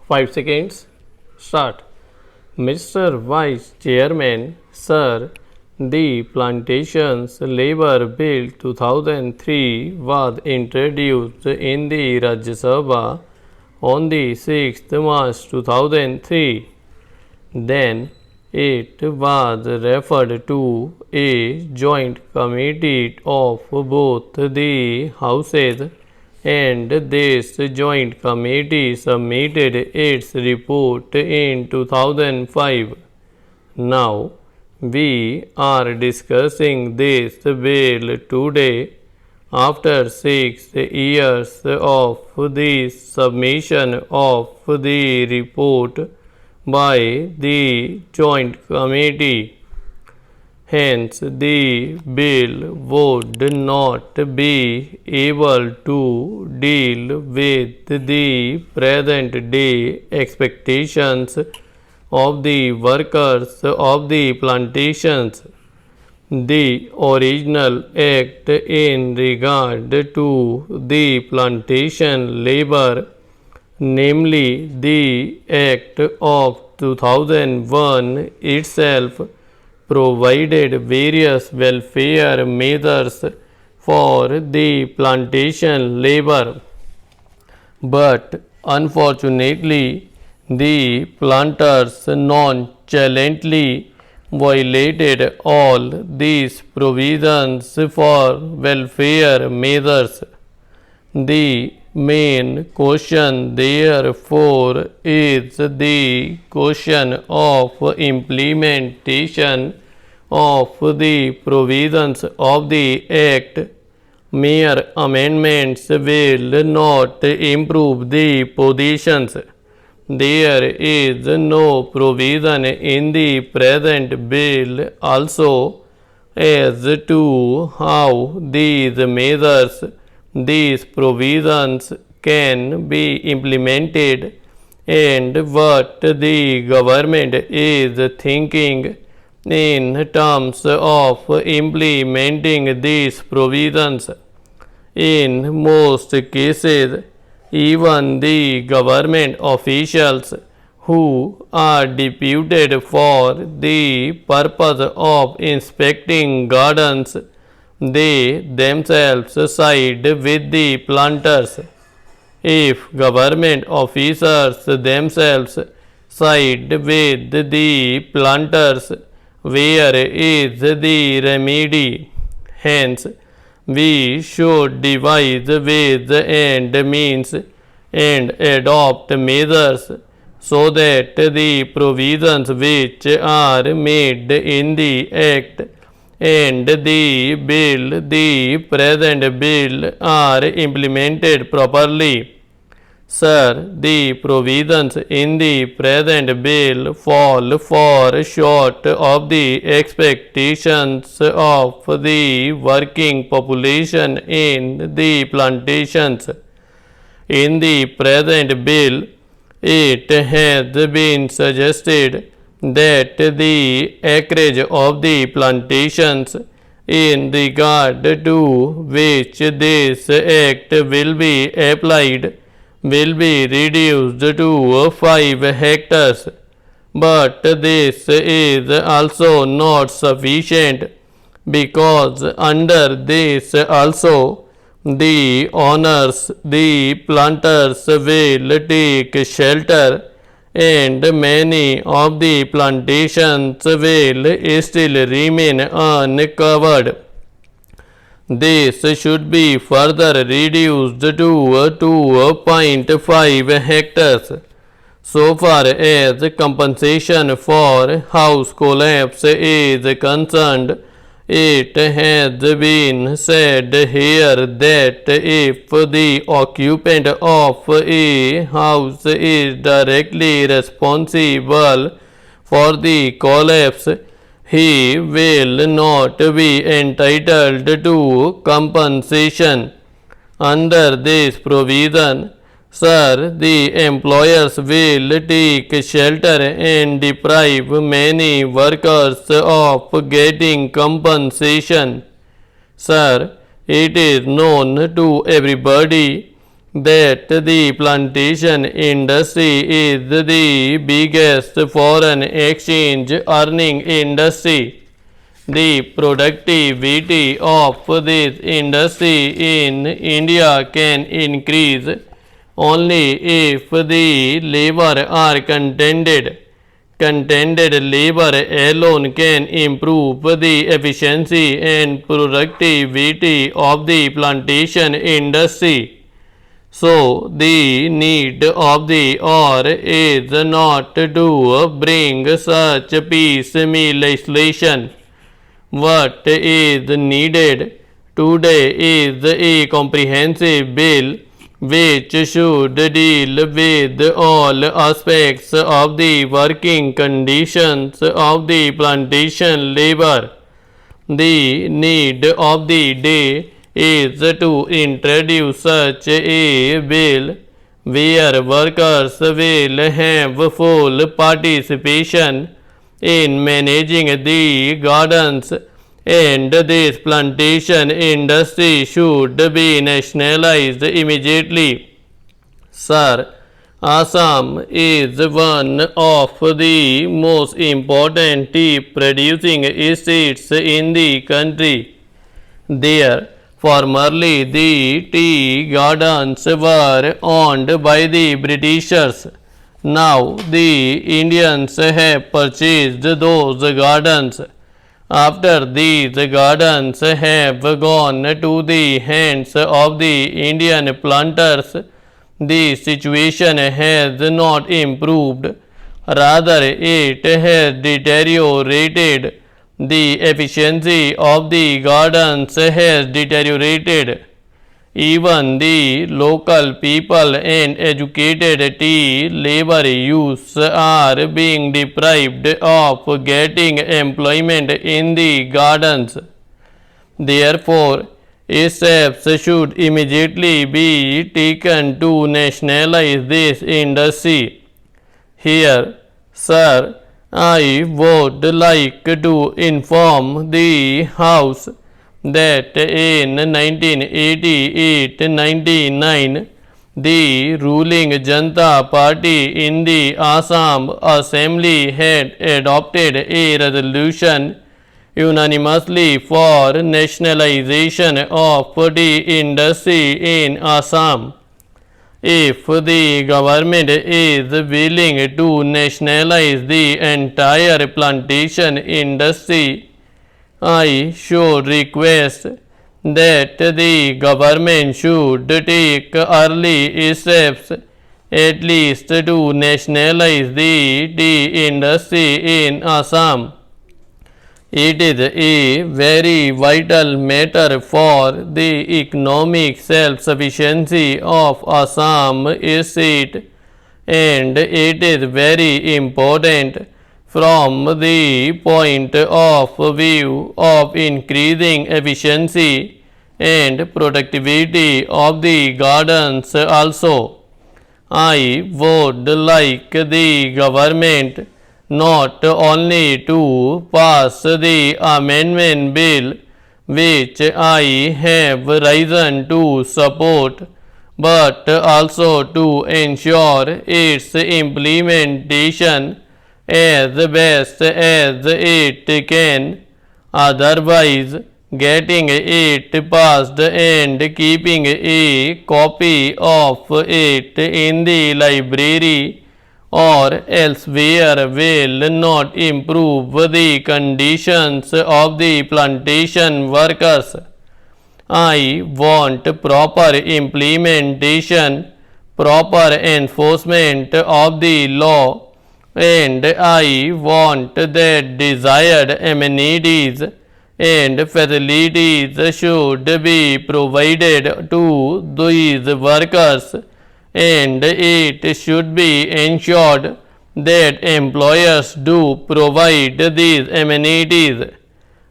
5 seconds. Start. Mr. Vice Chairman, Sir, the Plantations Labour Bill 2003 was introduced in the Rajya Sabha on the 6th March 2003. Then it was referred to a joint committee of both the houses, and this joint committee submitted its report in 2005. Now, we are discussing this bill today after 6 years of the submission of the report by the joint committee. Hence, the bill would not be able to deal with the present day expectations of the workers of the plantations. The original act in regard to the plantation labor, namely the Act of 2001 itself, provided various welfare measures for the plantation labor. But unfortunately, the planters nonchalantly violated all these provisions for welfare measures. The main question, therefore, is the question of implementation of the provisions of the Act. Mere amendments will not improve the positions. There is no provision in the present bill also as to how these measures, these provisions can be implemented, and what the government is thinking in terms of implementing these provisions. In most cases, even the government officials who are deputed for the purpose of inspecting gardens, they themselves side with the planters. If government officers themselves side with the planters, where is the remedy? Hence, we should devise ways and means and adopt measures so that the provisions which are made in the Act and the bill, the present bill, are implemented properly. Sir, the provisions in the present bill fall far short of the expectations of the working population in the plantations. In the present bill, it has been suggested that the acreage of the plantations in regard to which this act will be applied will be reduced to 5 hectares. But this is also not sufficient, because under this also the owners, the planters, will take shelter, and many of the plantations will still remain uncovered. This should be further reduced to 2.5 hectares. So far as compensation for house collapse is concerned, it has been said here that if the occupant of a house is directly responsible for the collapse, he will not be entitled to compensation. Under this provision, sir, the employers will take shelter and deprive many workers of getting compensation. Sir, it is known to everybody that the plantation industry is the biggest foreign exchange earning industry. The productivity of this industry in India can increase only if the labor are contented. Contented labor alone can improve the efficiency and productivity of the plantation industry. So, the need of the hour is not to bring such piecemeal legislation. What is needed today is a comprehensive bill which should deal with all aspects of the working conditions of the plantation labor. The need of the day is to introduce such a bill where workers will have full participation in managing the gardens, and this plantation industry should be nationalized immediately. Sir, Assam is one of the most important tea producing states in the country. There, formerly the tea gardens were owned by the Britishers. Now the Indians have purchased those gardens. After these gardens have gone to the hands of the Indian planters, the situation has not improved. Rather, it has deteriorated. The efficiency of the gardens has deteriorated. Even the local people and educated tea labor youths are being deprived of getting employment in the gardens. Therefore, steps should immediately be taken to nationalize this industry. Here, sir, I would like to inform the House that in 1988-99, the ruling Janata Party in the Assam Assembly had adopted a resolution unanimously for nationalization of tea industry in Assam. If the government is willing to nationalize the entire plantation industry, I should request that the government should take early steps at least to nationalize the tea industry in Assam. It is a very vital matter for the economic self-sufficiency of Assam state, and it is very important from the point of view of increasing efficiency and productivity of the gardens also. I would like the government not only to pass the amendment bill which I have risen to support, but also to ensure its implementation as best as it can. Otherwise, getting it passed and keeping a copy of it in the library or elsewhere will not improve the conditions of the plantation workers. I want proper implementation, proper enforcement of the law, and I want that desired amenities and facilities should be provided to these workers, and it should be ensured that employers do provide these amenities.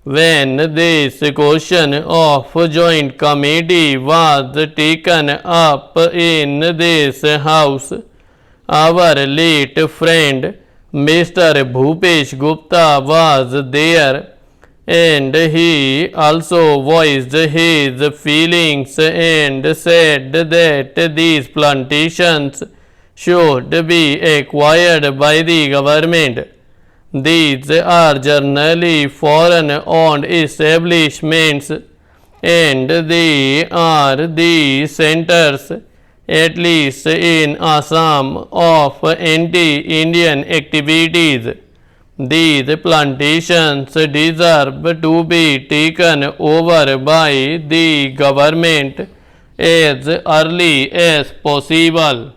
When this question of joint committee was taken up in this house, our late friend Mr. Bhupesh Gupta was there, and he also voiced his feelings and said that these plantations should be acquired by the government. These are generally foreign-owned establishments and they are the centers, at least in Assam, of anti-Indian activities. These plantations deserve to be taken over by the government as early as possible.